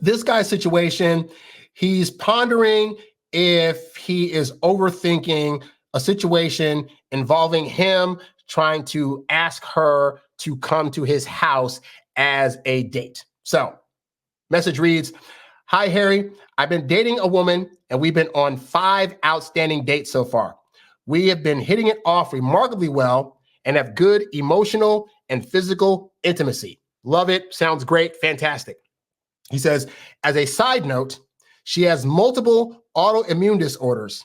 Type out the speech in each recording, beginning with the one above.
This guy's situation, he's pondering if he is overthinking a situation involving him trying to ask her to come to his house as a date. So, message reads, "Hi, Harry. I've been dating a woman and we've been on 5 outstanding dates so far. We have been hitting it off remarkably well and have good emotional and physical intimacy. Love it. Sounds great. Fantastic." He says, as a side note, she has multiple autoimmune disorders.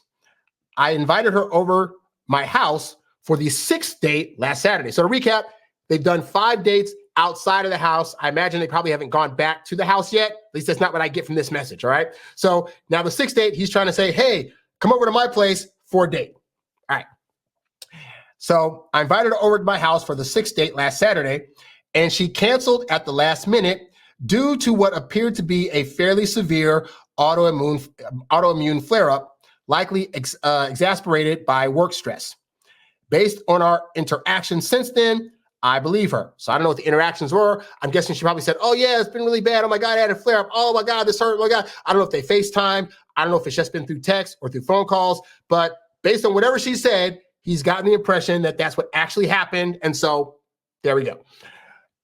I invited her over my house for the 6th date last Saturday. So to recap, they've done 5 dates outside of the house. I imagine they probably haven't gone back to the house yet. At least that's not what I get from this message, all right? So now the 6th date, he's trying to say, hey, come over to my place for a date. All right. So I invited her over to my house for the 6th date last Saturday, and she canceled at the last minute due to what appeared to be a fairly severe autoimmune flare-up, likely exacerbated by work stress. Based on our interaction since then, I believe her. So I don't know what the interactions were. I'm guessing she probably said, oh yeah, it's been really bad. Oh my God, I had a flare-up. Oh my God, this hurt. Oh my God. I don't know if they FaceTime. I don't know if it's just been through text or through phone calls, but based on whatever she said, he's gotten the impression that that's what actually happened. And so there we go.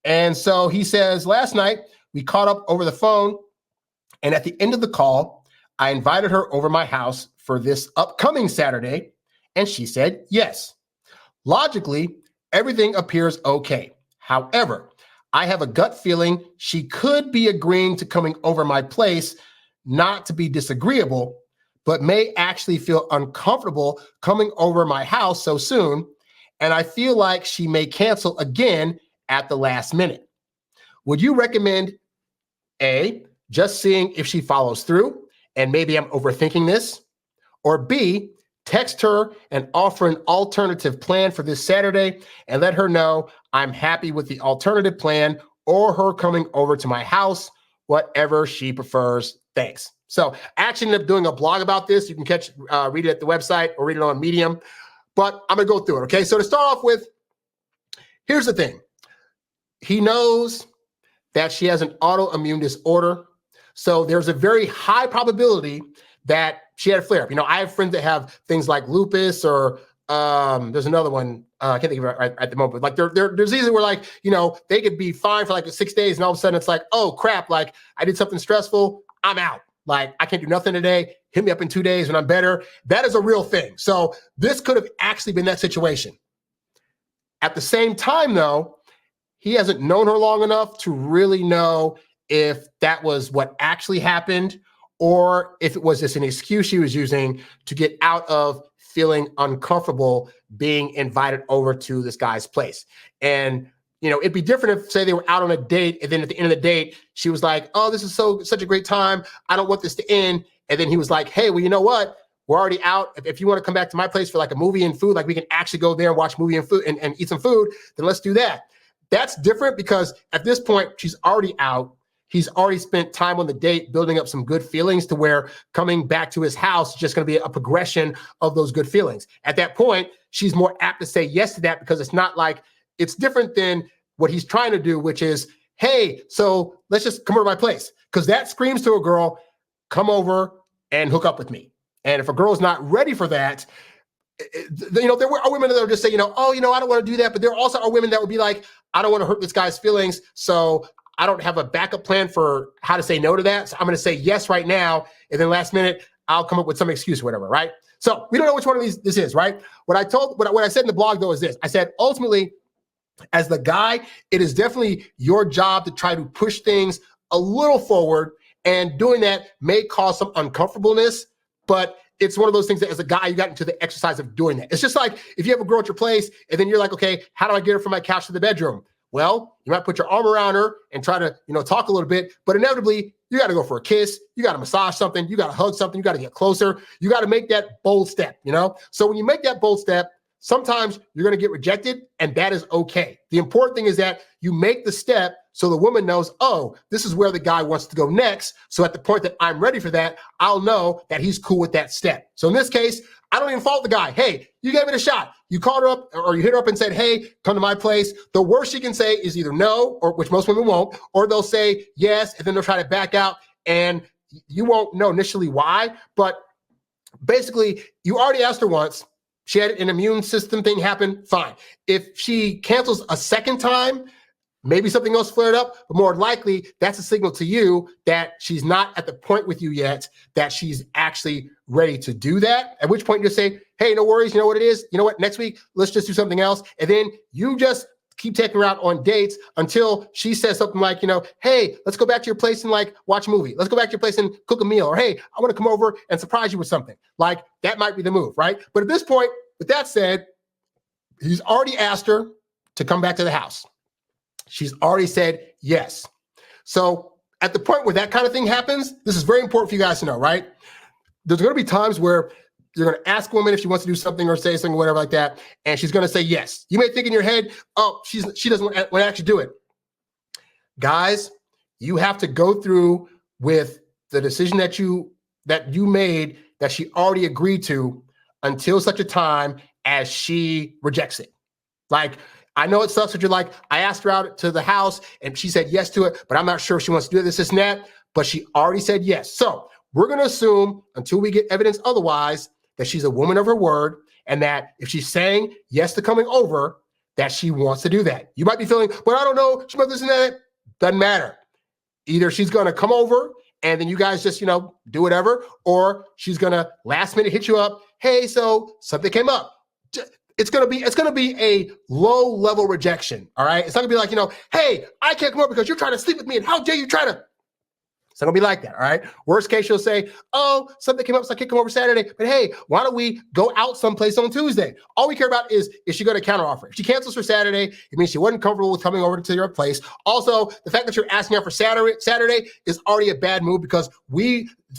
And so he says, last night, we caught up over the phone, and at the end of the call, I invited her over my house for this upcoming Saturday, and she said yes. Logically, everything appears okay. However, I have a gut feeling she could be agreeing to coming over my place, not to be disagreeable, but may actually feel uncomfortable coming over my house so soon, and I feel like she may cancel again at the last minute. Would you recommend A, just seeing if she follows through, and maybe I'm overthinking this, or B, text her and offer an alternative plan for this Saturday and let her know I'm happy with the alternative plan or her coming over to my house, whatever she prefers. Thanks. So I actually ended up doing a blog about this. You can read it at the website or read it on Medium, but I'm going to go through it. Okay. So to start off with, here's the thing. He knows that she has an autoimmune disorder. So there's a very high probability that she had a flare-up. You know, I have friends that have things like lupus or there's another one. I can't think of it right at the moment. Like there's these where like, you know, they could be fine for like 6 days and all of a sudden it's like, oh crap, like I did something stressful. I'm out. Like I can't do nothing today. Hit me up in 2 days when I'm better. That is a real thing. So this could have actually been that situation. At the same time though, he hasn't known her long enough to really know if that was what actually happened or if it was just an excuse she was using to get out of feeling uncomfortable being invited over to this guy's place. And, you know, it'd be different if, say, they were out on a date and then at the end of the date, she was like, oh, this is such a great time. I don't want this to end. And then he was like, hey, well, you know what? We're already out. If you want to come back to my place for like a movie and food, like we can actually go there and watch movie and food and eat some food, then let's do that. That's different because at this point, she's already out. He's already spent time on the date building up some good feelings to where coming back to his house is just going to be a progression of those good feelings. At that point, she's more apt to say yes to that because it's not like it's different than what he's trying to do, which is, hey, so let's just come over to my place. Because that screams to a girl, come over and hook up with me. And if a girl's not ready for that, you know, there are women that will just say, you know, oh, you know, I don't want to do that. But there also are women that will be like, I don't want to hurt this guy's feelings. So I don't have a backup plan for how to say no to that. So I'm going to say yes right now. And then last minute, I'll come up with some excuse or whatever, right? So we don't know which one of these this is, right? What I said in the blog, though, is this. I said, ultimately, as the guy, it is definitely your job to try to push things a little forward. And doing that may cause some uncomfortableness, but it's one of those things that as a guy, you got into the exercise of doing that. It's just like if you have a girl at your place and then you're like, okay, how do I get her from my couch to the bedroom? Well, you might put your arm around her and try to, you know, talk a little bit, but inevitably you got to go for a kiss. You got to massage something. You got to hug something. You got to get closer. You got to make that bold step, you know? So when you make that bold step, sometimes you're going to get rejected and that is okay. The important thing is that you make the step so the woman knows, oh, this is where the guy wants to go next. So at the point that I'm ready for that, I'll know that he's cool with that step. So in this case, I don't even fault the guy. Hey, you gave it a shot. You called her up or you hit her up and said, hey, come to my place. The worst she can say is either no, or which most women won't, or they'll say yes, and then they'll try to back out. and you won't know initially why, but basically you already asked her once. She had an immune system thing happen, fine. If she cancels a second time, maybe something else flared up, but more likely that's a signal to you that she's not at the point with you yet that she's actually ready to do that. At which point you say, hey, no worries. You know what it is? You know what? Next week, let's just do something else. And then you just keep taking her out on dates until she says something like, hey, let's go back to your place and like watch a movie. Let's go back to your place and cook a meal. Or, hey, I want to come over and surprise you with something. Like that might be the move, right? But at this point, with that said, he's already asked her to come back to the house. She's already said yes. So at the point where that kind of thing happens, this is very important for you guys to know, right? There's going to be times where you're going to ask a woman if she wants to do something or say something, whatever like that, and she's going to say yes. You may think in your head, oh, she doesn't want to actually do it. Guys, you have to go through with the decision that you made that she already agreed to until such a time as she rejects it. Like, I know it sucks that you're like, I asked her out to the house and she said yes to it, but I'm not sure if she wants to do this and that, but she already said yes. So we're going to assume until we get evidence otherwise that she's a woman of her word and that if she's saying yes to coming over, that she wants to do that. You might be feeling, but I don't know, she might listen to that. Doesn't matter. Either she's going to come over and then you guys just, do whatever, or she's going to last minute hit you up. Hey, so something came up. It's going to be a low level rejection. All right. It's not gonna be like, hey, I can't come over because you're trying to sleep with me. And how dare you try to, it's not gonna be like that. All right. Worst case, she'll say, oh, something came up, so I can't come over Saturday, but hey, why don't we go out someplace on Tuesday? All we care about is she going to counteroffer? If she cancels for Saturday, it means she wasn't comfortable with coming over to your place. Also, the fact that you're asking out for Saturday is already a bad move because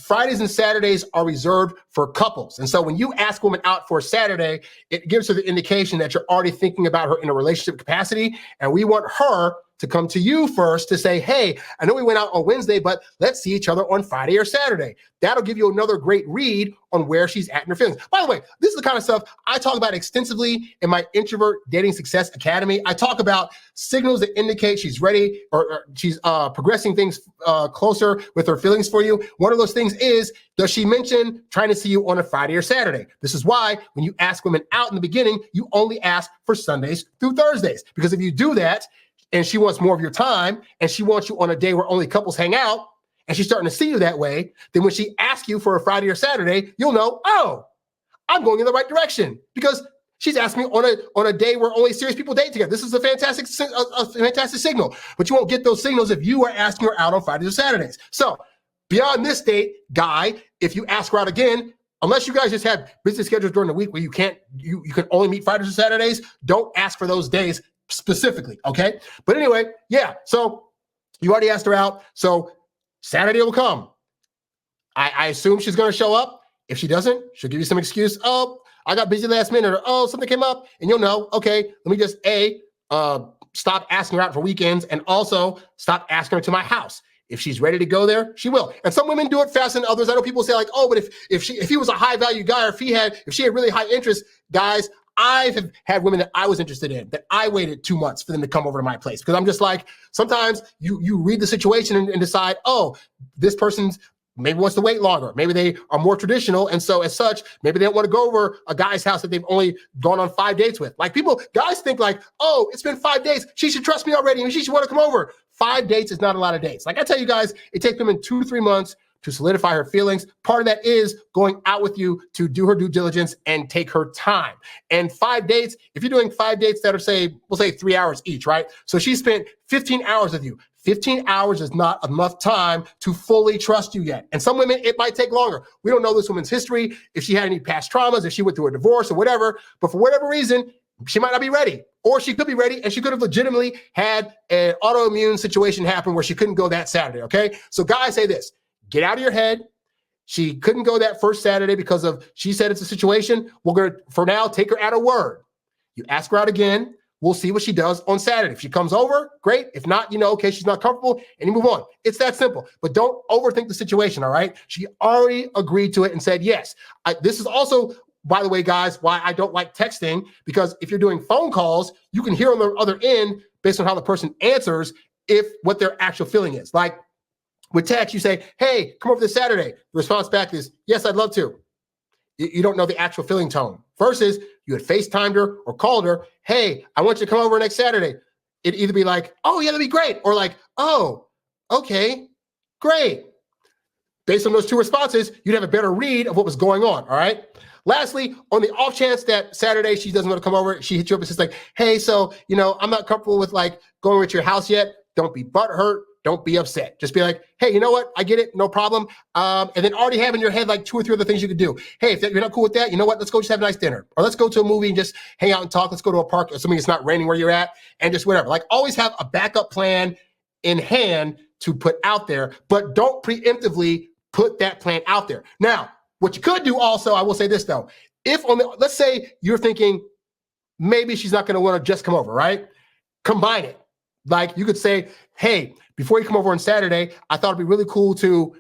Fridays and Saturdays are reserved for couples. And so when you ask a woman out for Saturday, it gives her the indication that you're already thinking about her in a relationship capacity. And we want her to come to you first to say, hey, I know we went out on Wednesday, but let's see each other on Friday or Saturday. That'll give you another great read on where she's at in her feelings. By the way, this is the kind of stuff I talk about extensively in my Introvert Dating Success Academy. I talk about signals that indicate she's ready or she's progressing things closer with her feelings for you. One of those things is, does she mention trying to see you on a Friday or Saturday? This is why when you ask women out in the beginning, you only ask for Sundays through Thursdays. Because if you do that, and she wants more of your time, and she wants you on a day where only couples hang out, and she's starting to see you that way, then when she asks you for a Friday or Saturday, you'll know, oh, I'm going in the right direction because she's asking me on a day where only serious people date together. This is a fantastic signal, but you won't get those signals if you are asking her out on Fridays or Saturdays. So beyond this date, guy, if you ask her out again, unless you guys just have busy schedules during the week where you can only meet Fridays or Saturdays, don't ask for those days specifically, okay? But anyway, yeah, so you already asked her out, so Saturday will come. I assume she's going to show up. If she doesn't, she'll give you some excuse. Oh, I got busy last minute, or oh, something came up, and you'll know, okay, let me just stop asking her out for weekends, and also stop asking her to my house. If she's ready to go there, she will. And some women do it faster than others. I know people say like, oh, but if he was a high value guy, or if she had really high interest, guys, I have had women that I was interested in that I waited 2 months for them to come over to my place because I'm just like, sometimes you read the situation and decide, oh, this person's maybe wants to wait longer. Maybe they are more traditional. And so as such, maybe they don't want to go over a guy's house that they've only gone on 5 dates with. Like guys think like, oh, it's been 5 days. She should trust me already and she should want to come over. 5 dates is not a lot of dates. Like I tell you guys, it takes women 2 to 3 months to solidify her feelings. Part of that is going out with you to do her due diligence and take her time. And 5 dates, if you're doing 5 dates that are we'll say 3 hours each, right? So she spent 15 hours with you. 15 hours is not enough time to fully trust you yet. And some women, it might take longer. We don't know this woman's history, if she had any past traumas, if she went through a divorce or whatever, but for whatever reason, she might not be ready. Or she could be ready and she could have legitimately had an autoimmune situation happen where she couldn't go that Saturday, okay? So guys, say this. Get out of your head. She couldn't go that first Saturday because she said it's a situation. We're going to, for now, take her at her word. You ask her out again. We'll see what she does on Saturday. If she comes over, great. If not, okay, she's not comfortable and you move on. It's that simple. But don't overthink the situation, all right? She already agreed to it and said yes. This is also, by the way, guys, why I don't like texting, because if you're doing phone calls, you can hear on the other end, based on how the person answers, what their actual feeling is. Like, With text, you say, hey, come over this Saturday. The response back is, yes, I'd love to. You don't know the actual feeling tone. Versus you had FaceTimed her or called her, hey, I want you to come over next Saturday. It'd either be like, oh, yeah, that'd be great. Or like, oh, okay, great. Based on those two responses, you'd have a better read of what was going on, all right? Lastly, on the off chance that Saturday she doesn't want to come over, she hits you up and says like, hey, so, I'm not comfortable with like going over to your house yet. Don't be butthurt. Don't be upset. Just be like, hey, you know what? I get it. No problem. And then already have in your head like 2 or 3 other things you could do. Hey, if you're not cool with that, you know what? Let's go just have a nice dinner. Or let's go to a movie and just hang out and talk. Let's go to a park, assuming it's not raining where you're at, and just whatever. Like always have a backup plan in hand to put out there, but don't preemptively put that plan out there. Now, what you could do also, I will say this though, if let's say you're thinking maybe she's not going to want to just come over, right? Combine it. Like you could say, hey, before you come over on Saturday, I thought it'd be really cool to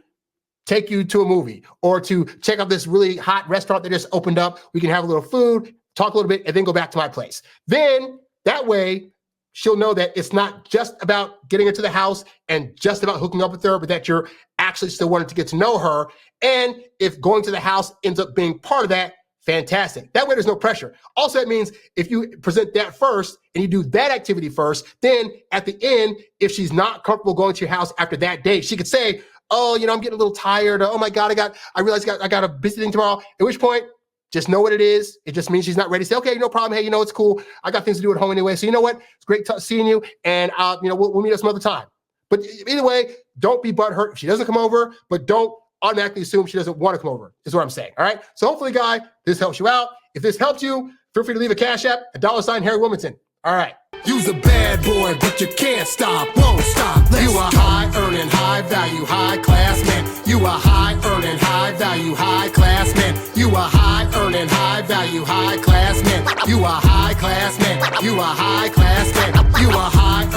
take you to a movie or to check out this really hot restaurant that just opened up. We can have a little food, talk a little bit, and then go back to my place. Then that way she'll know that it's not just about getting into the house and just about hooking up with her, but that you're actually still wanting to get to know her. And if going to the house ends up being part of that, fantastic. That way there's no pressure. Also, that means if you present that first and you do that activity first, then at the end, if she's not comfortable going to your house after that date, she could say, oh, I'm getting a little tired. Oh my God, I realized I got a busy thing tomorrow. At which point, just know what it is. It just means she's not ready to say, okay, no problem. Hey, it's cool. I got things to do at home anyway. So you know what? It's great seeing you. And we'll meet up some other time. But either way, don't be butthurt if she doesn't come over, but don't automatically assume she doesn't want to come over, is what I'm saying. All right. So hopefully, guy, this helps you out. If this helped you, feel free to leave a Cash App, $$ Harry Wilmington. All right. You's a bad boy, but you can't stop, won't stop. You a high earning, high value, high class man. You a high earning, high value, high class man. You a high earning, high value, high class man. You a high class man. You a high class man. You a high